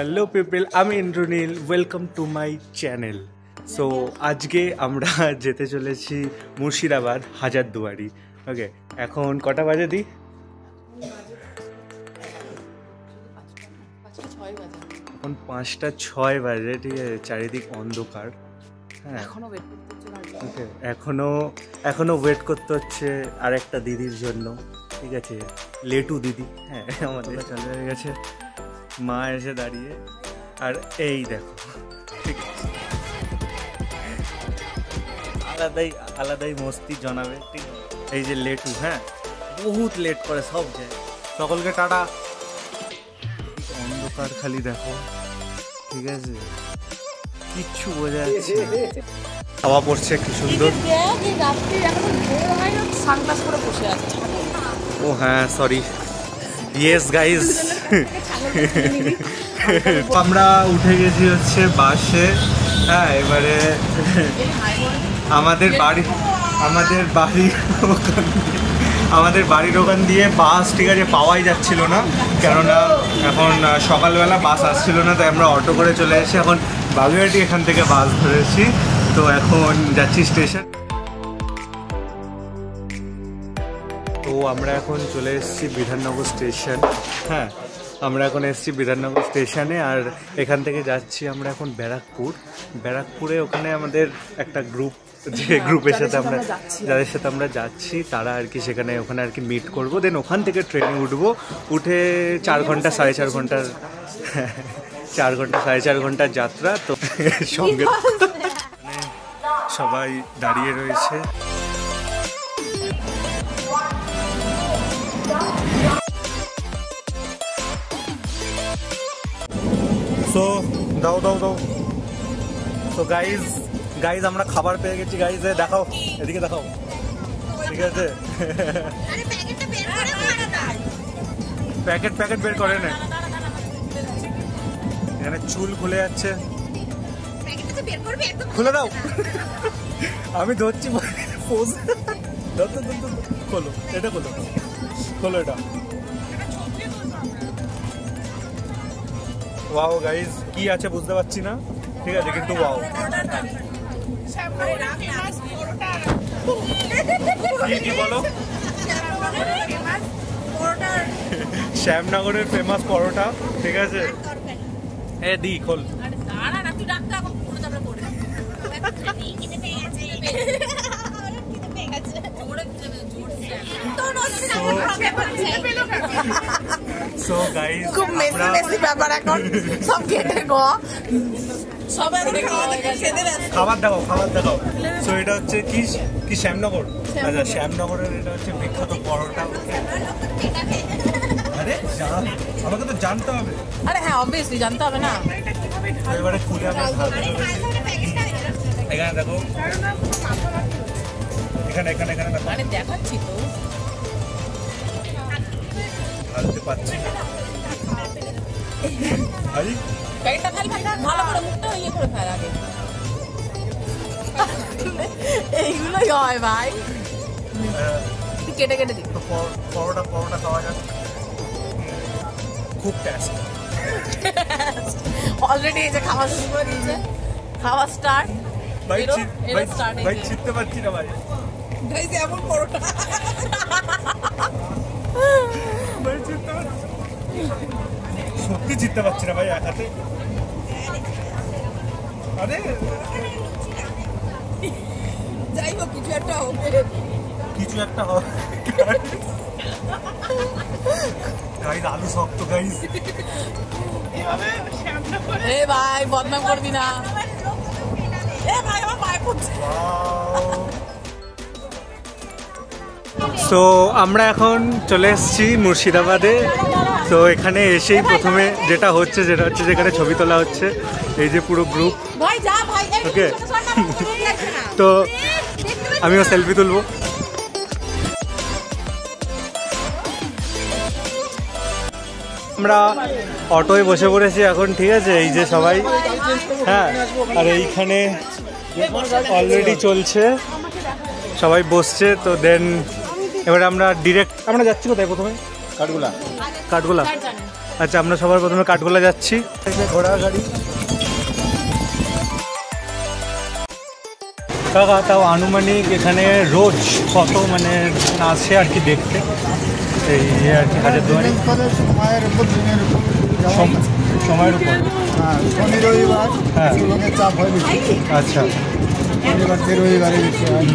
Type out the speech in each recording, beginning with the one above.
Hello people, আমি Indranil. Welcome to my channel. So আজকে আমরা যেতে চলেছি মুর্শিদাবাদ হাজারদুয়ারি। ওকে, এখন কটা বাজে দি? এখন 5:06 বাজে। ঠিক আছে, চারিদিক অন্ধকার। হ্যাঁ, ওকে, এখনো ওয়েট করতে হচ্ছে আরেকটা দিদির জন্য। ঠিক আছে, লেটু দিদি। হ্যাঁ, আমাদের চলে গেছে। মা এসে দাঁড়িয়ে, আর এই দেখো, ঠিক আছে, আলাদাই মস্তি জানাবে। ঠিক আছে, এই যে লেটু, হ্যাঁ, বহুত লেট করে সব যায়। সকলকে টাটা। অন্ধকার খালি দেখো, ঠিক আছে, কিচ্ছু বোঝা যাচ্ছে না। হাওয়া পড়ছে কি সুন্দর। ও হ্যাঁ, সরি, ইয়েস গাইজ। আমরা উঠে গেছি হচ্ছে বাসে। হ্যাঁ, এবারে আমাদের বাড়ির ওখান দিয়ে বাস, ঠিক আছে, পাওয়াই যাচ্ছিল না, কেননা এখন সকালবেলা বাস আসছিল না, তাই আমরা অটো করে চলে এসেছি। এখন বাগুইআটি এখান থেকে বাস ধরেছি, তো এখন যাচ্ছি স্টেশন। তো আমরা এখন চলে এসেছি বিধাননগর স্টেশন। হ্যাঁ, আমরা এখন এসেছি বিধাননগর স্টেশনে, আর এখান থেকে যাচ্ছি আমরা এখন ব্যারাকপুরে। ওখানে আমাদের একটা গ্রুপ, যে গ্রুপের সাথে যাদের সাথে আমরা যাচ্ছি, তারা আর কি ওখানে আর কি মিট করবো। দেন ওখান থেকে ট্রেনে উঠে 4 ঘন্টা 4.5 ঘন্টার 4.5 ঘন্টার যাত্রা। তো সঙ্গে সবাই দাঁড়িয়ে রয়েছে। সো দাও। তো গাইজ আমরা খাবার পেয়ে গেছি। গাইজ দেখাও, এদিকে দেখাও, ঠিক আছে। প্যাকেট বের করে না, এখানে চুল খুলে যাচ্ছে। খুলে দাও, আমি ধরছি। খোলো এটা, খোলো এটা। ওয়াও গাইজ, কি আছে বুঝতে পারছি না, ঠিক আছে, কিন্তু ওয়াও। কি বলো? শ্যামনগরের ফেমাস পরোটা, ঠিক আছে। এ দি খোল। সো গাইস, খুব মেসি ব্যাপার এখন, সব কেটে গো, সবাই খাবার দেখাও। সো এটা হচ্ছে কি শ্যামনগর। আচ্ছা, শ্যামনগরের এটা হচ্ছে বিখ্যাত পরোটা। আরে আমাকে তো জানতে হবে। আরে হ্যাঁ, অবভিয়াসলি জানতে হবে না। এবারে খুলে আমরা এখানে দেখো, এখানে মানে দেখাচ্ছি তো, হালতে পাচ্ছি না। প্যাকেটটা খালি ভালো করে মুখটা ইয়ে করে ফেল আগে। এইগুলোই হয় ভাই, কেটে দিই। পরোটা খাওয়া যাক, খুব টেস্ট। অলরেডি এই যে খাওয়া শুরু করে দিয়েছে, খাওয়া স্টার্ট। ভাই চিনতে পারছি না ভাই, এমন পরোটা সত্যি চিনতে পারছি না ভাই, এক হাতে। আরে যাই হোক, কিছু একটা হবে। গাইস, আলু শক্ত গাইস। এ ভাই, বদনাম করবি না। এ ভাই, আমার পায়ে পড়ছে। সো আমরা এখন চলে এসেছি মুর্শিদাবাদে। তো এখানে এসেই প্রথমে যেটা হচ্ছে যেখানে ছবি তোলা হচ্ছে, এই যে পুরো গ্রুপ। ওকে, তো আমিও সেলফি তুলবো। আমরা অটোয় বসে পড়েছি এখন, ঠিক আছে, এই যে সবাই। হ্যাঁ, আর এইখানে অলরেডি চলছে, সবাই বসছে। তো দেন এবারে আমরা যাচ্ছি কোথায় প্রথমে? কাঠগোলা কাঠগোলা। আচ্ছা, আমরা সবার প্রথমে কাঠগোলা যাচ্ছি। ঘোড়া গাড়ি। কাকা, তাও আনুমানিক এখানে রোজ কত মানে আসে আর কি দেখতে, এই আর কি হাজারদুয়ারি? সময়ের উপর, দিনের উপর, সময়ের উপর। হ্যাঁ, শনি রবিবার লোকের চাপ হয় বেশি। আচ্ছা, শনিবার থেকে রবিবারে বেশি হয়।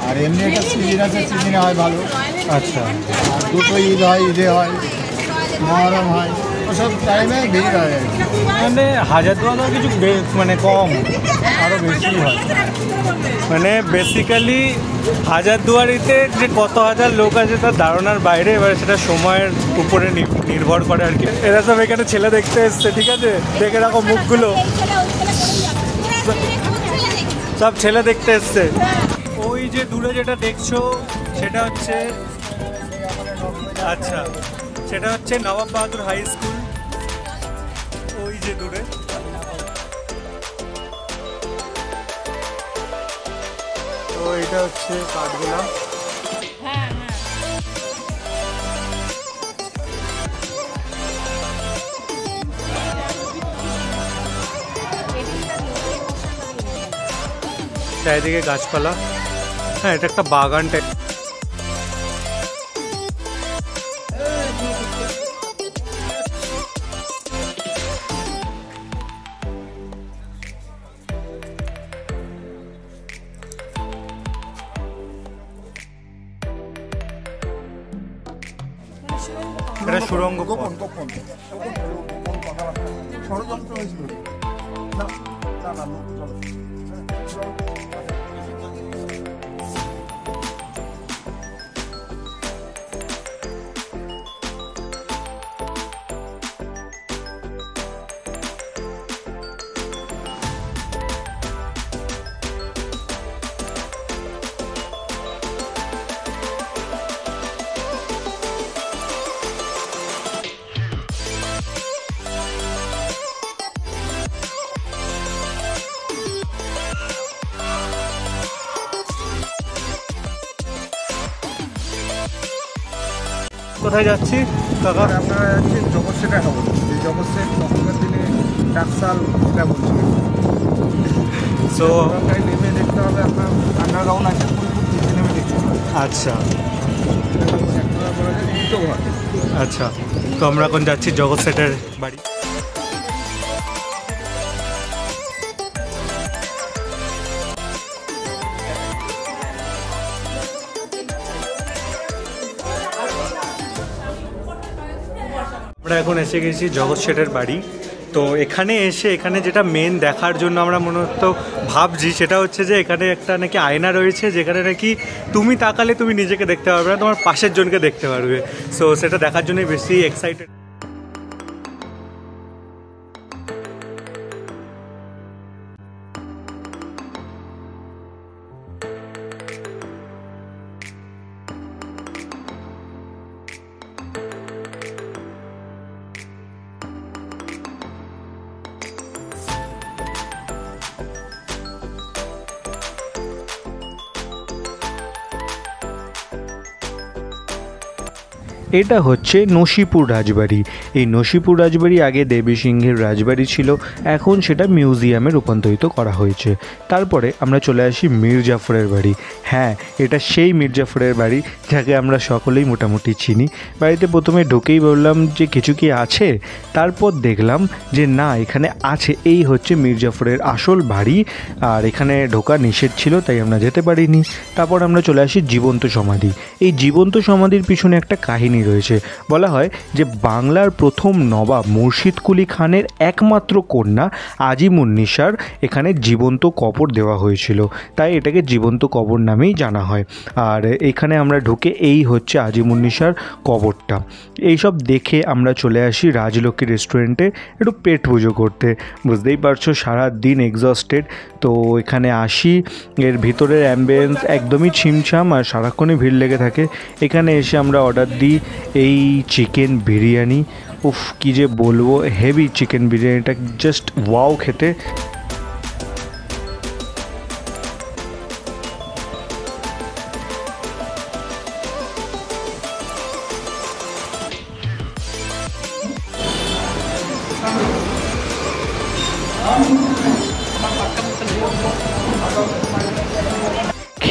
আর এমনি একটা সিজন আছে, সিজনে হয় ভালো। আচ্ছা। আর দুটো ঈদ হয়, ঈদে হয়, মহরম হয়, ওসব টাইমে ভিড় হয় আর কি। মানে হাজারদুয়ারি কিছু মানে কম, আরও বেশি হয়। মানে বেসিক্যালি হাজারদুয়ারিতে যে কত হাজার লোক আছে তার ধারণার বাইরে, এবার সেটা সময়ের উপরে নির্ভর করে আর কি। এরা সব এখানে ছেলে দেখতে এসছে, ঠিক আছে, দেখে রাখো মুখগুলো, সব ছেলে দেখতে এসছে। ওই যে দূরে যেটা দেখছো সেটা হচ্ছে, আচ্ছা, সেটা হচ্ছে নবাব বাহাদুর হাই স্কুল, ওই যে দূরে। তো এটা হচ্ছে কাঠগোলা। চারিদিকে গাছপালা। হ্যাঁ, এটা একটা বাগান টাইপ। এটা সুরঙ্গ পথ। ষড়যন্ত্র হয়েছিল। কোথায় যাচ্ছি কাকা? আপনারা যাচ্ছি জগৎ সেটা হবো, যে জগৎ সেট তখনকার দিনে টাকসাল এটা বলছি। সো নেমে দেখতে হবে আপনার আন্ডারগ্রাউন্ড আছে, নিচে নেমে দেখতে হবে। আচ্ছা দুটো ঘর। আচ্ছা, তো আমরা এখন যাচ্ছি জগৎ সেটের বাড়ি। আমরা এখন এসে গেছি জগৎ শেঠের বাড়ি। তো এখানে এসে এখানে যেটা মেন দেখার জন্য আমরা মূলত ভাবছি সেটা হচ্ছে যে এখানে একটা নাকি আয়না রয়েছে, যেখানে নাকি তুমি তাকালে তুমি নিজেকে দেখতে পারবে না, তোমার পাশের জনকে দেখতে পারবে। সো সেটা দেখার জন্যই বেশি এক্সাইটেড। এটা হচ্ছে নসিপুর রাজবাড়ি। এই নসিপুর রাজবাড়ি আগে দেবী সিংহের রাজবাড়ি ছিল, এখন সেটা মিউজিয়ামে রূপান্তরিত করা হয়েছে। তারপরে আমরা চলে আসি মীর জাফরের বাড়ি। হ্যাঁ, এটা সেই মীর জাফরের বাড়ি যাকে আমরা সকলেই মোটামুটি চিনি। বাড়িতে প্রথমে ঢুকেই বললাম যে কিছু কি আছে, তারপর দেখলাম যে না, এখানে আছে। এই হচ্ছে মীর জাফরের আসল বাড়ি, আর এখানে ঢোকা নিষেধ ছিল, তাই আমরা যেতে পারিনি। তারপর আমরা চলে আসি জীবন্ত সমাধি। এই জীবন্ত সমাধির পিছনে একটা কাহিনী রয়েছে। বলা হয় যে বাংলার প্রথম নবাব মুর্শিদ কুলি খানের একমাত্র কন্যা আজিমুন্নিসার এখানে জীবন্ত কবর দেওয়া হয়েছিল, তাই এটাকে জীবন্ত কবর নামেই জানা হয়। আর এখানে আমরা ঢুকে এই হচ্ছে আজিমুন্নিসার কবরটা। এইসব দেখে আমরা চলে আসি রাজলক্ষ্মী রেস্টুরেন্টে একটু পেট পুজো করতে। বুঝতেই পারছো সারা দিন এক্সস্টেড, তো এখানে আসি। এর ভিতরের অ্যাম্বিয়েন্স একদমই ছিমছাম আর সারাক্ষণই ভিড় লেগে থাকে। এখানে এসে আমরা অর্ডার দিই এই চিকেন বিরিয়ানি। উফ, কী যে বলবো, হেভি চিকেন বিরিয়ানিটা, জাস্ট ওয়াও খেতে।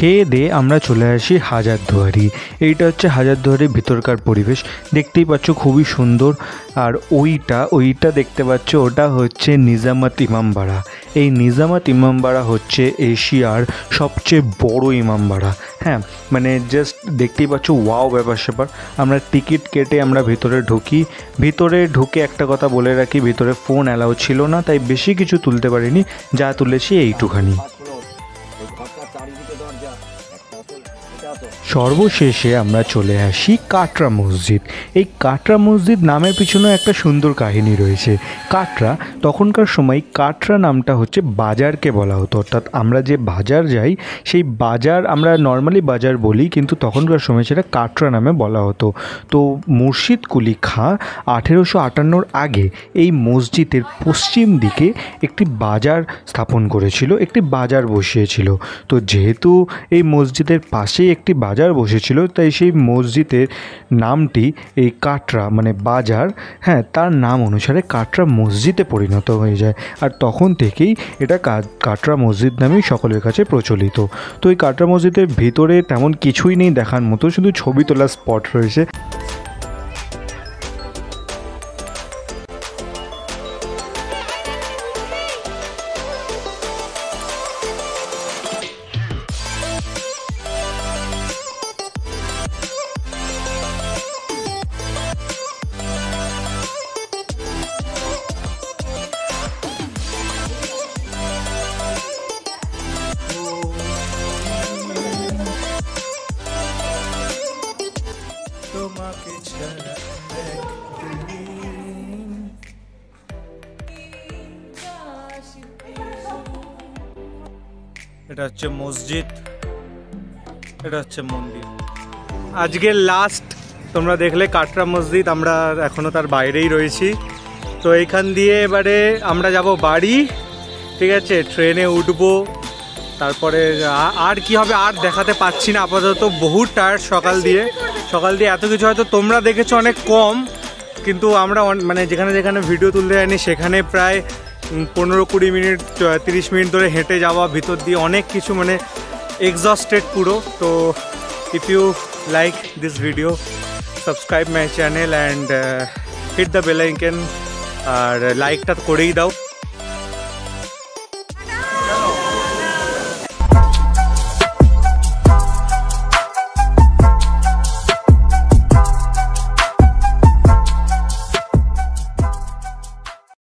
খেয়ে দিয়ে আমরা চলে আসি হাজারদুয়ারি। এইটা হচ্ছে হাজারদুয়ারির ভিতরকার পরিবেশ, দেখতেই পাচ্ছ খুবই সুন্দর। আর ওইটা দেখতে পাচ্ছ, ওটা হচ্ছে নিজামাত ইমামবাড়া। এই নিজামাত ইমামবাড়া হচ্ছে এশিয়ার সবচেয়ে বড় ইমামবাড়া। হ্যাঁ, মানে জাস্ট দেখতেই পাচ্ছ, ওয়াও ব্যাপার স্যাপার। আমরা টিকিট কেটে আমরা ভিতরে ঢুকি। ভিতরে ঢুকে একটা কথা বলে রাখি, ভিতরে ফোন অ্যালাউ ছিল না, তাই বেশি কিছু তুলতে পারিনি, যা তুলেছি এইটুখানি। সর্বশেষে আমরা চলে আসি কাটরা মসজিদ। এই কাটরা মসজিদ নামের পিছনে একটা সুন্দর কাহিনী রয়েছে। কাটরা, তখনকার সময় কাটরা নামটা হচ্ছে বাজারকে বলা হতো, অর্থাৎ আমরা যে বাজার যাই সেই বাজার আমরা নর্মালি বাজার বলি, কিন্তু তখনকার সময় সেটা কাটরা নামে বলা হতো। তো মুর্শিদ কুলি খাঁ 1858 আগে এই মসজিদের পশ্চিম দিকে একটি বাজার স্থাপন করেছিল, একটি বাজার বসিয়েছিল। তো যেহেতু এই মসজিদের পাশেই একটি বাজার বসেছিল, তাই সেই মসজিদের নামটি এই কাটরা মানে বাজার, হ্যাঁ, তার নাম অনুসারে কাটরা মসজিদে পরিণত হয়ে যায়। আর তখন থেকেই এটা কাটরা মসজিদ নামেই সকলের কাছে প্রচলিত। তো এই কাটরা মসজিদের ভিতরে তেমন কিছুই নেই দেখার মতো, শুধু ছবি তোলার স্পট রয়েছে। এটা হচ্ছে মসজিদ, এটা হচ্ছে মন্দির। আজকের লাস্ট তোমরা দেখলে কাটরা মসজিদ, আমরা এখনো তার বাইরেই রয়েছি। তো এইখান দিয়ে এবারে আমরা যাব বাড়ি, ঠিক আছে, ট্রেনে উঠবো। তারপরে আর কি হবে আর দেখাতে পাচ্ছি না আপাতত, বহুত টায়ার্ড সকাল দিয়ে এত কিছু হয়তো তোমরা দেখেছো অনেক কম, কিন্তু আমরা মানে যেখানে যেখানে ভিডিও তুলতে যাইনি সেখানে প্রায় 15-20 মিনিট 30 মিনিট ধরে হেঁটে যাওয়া, ভিতর দিয়ে অনেক কিছু, মানে এক্সস্টেড পুরো। তো if you like this video, subscribe my channel and hit the bell icon, আর লাইকটা করেই দাও।